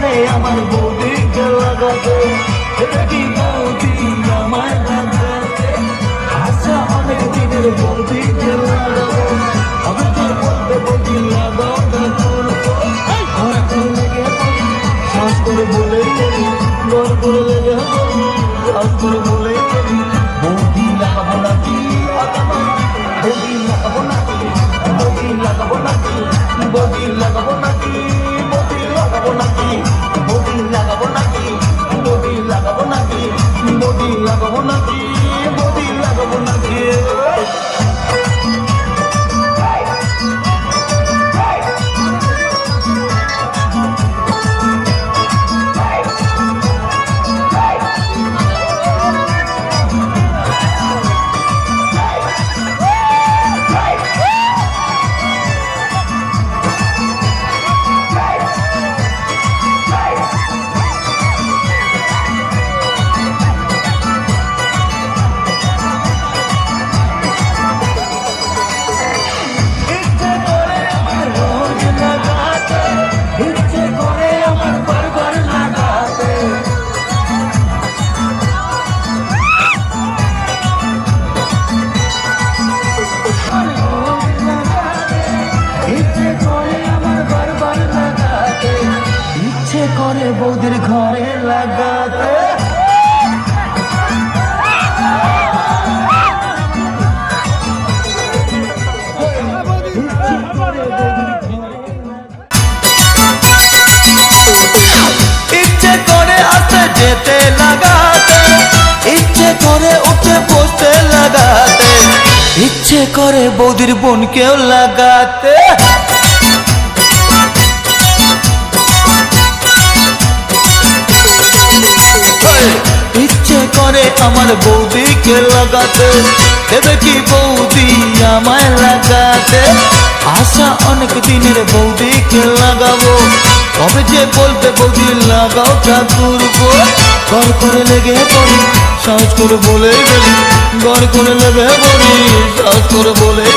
করে আমার বৌদিকে লাগাতে দেখি বৌদি আমায় লাগাতে আশা অনেক দিনের বৌদিকে লাগাবো আমি তো বলতে বৌদি লাগাও শ্বাস করে বলে গড় করে লেগে শ্বাস করে বলে বৌদি লাগাবো নাকি বৌদি লাগাবো নাকি বৌদি লাগাবো নাকি বৌদি লাগাবো নাকি বৌদি লাগাবো নাকি বৌদি লাগাবো নাকি বৌদি লাগাবো নাকি বৌদি লাগাবো নাকি বৌদি লাগাবো নাকি করে বৌদির ঘরে লাগাতে ইচ্ছে করে আসতে যেতে লাগাতে ইচ্ছে করে উঠে বসতে লাগাতে ইচ্ছে করে বৌদির বোনকেও লাগাতে ইচ্ছে করে আমার বৌদিকে লাগাতে দেবে কি বৌদি আমায় লাগাতে আশা অনেক দিনের বৌদিকে লাগাবো কবে যে বলবে বৌদি লাগাও ঠাকুর গো ঘর করে লেগে পড়ি সাহস করে বলে গেলি ঘর করে লেগে পড়ি সাহস করে বলে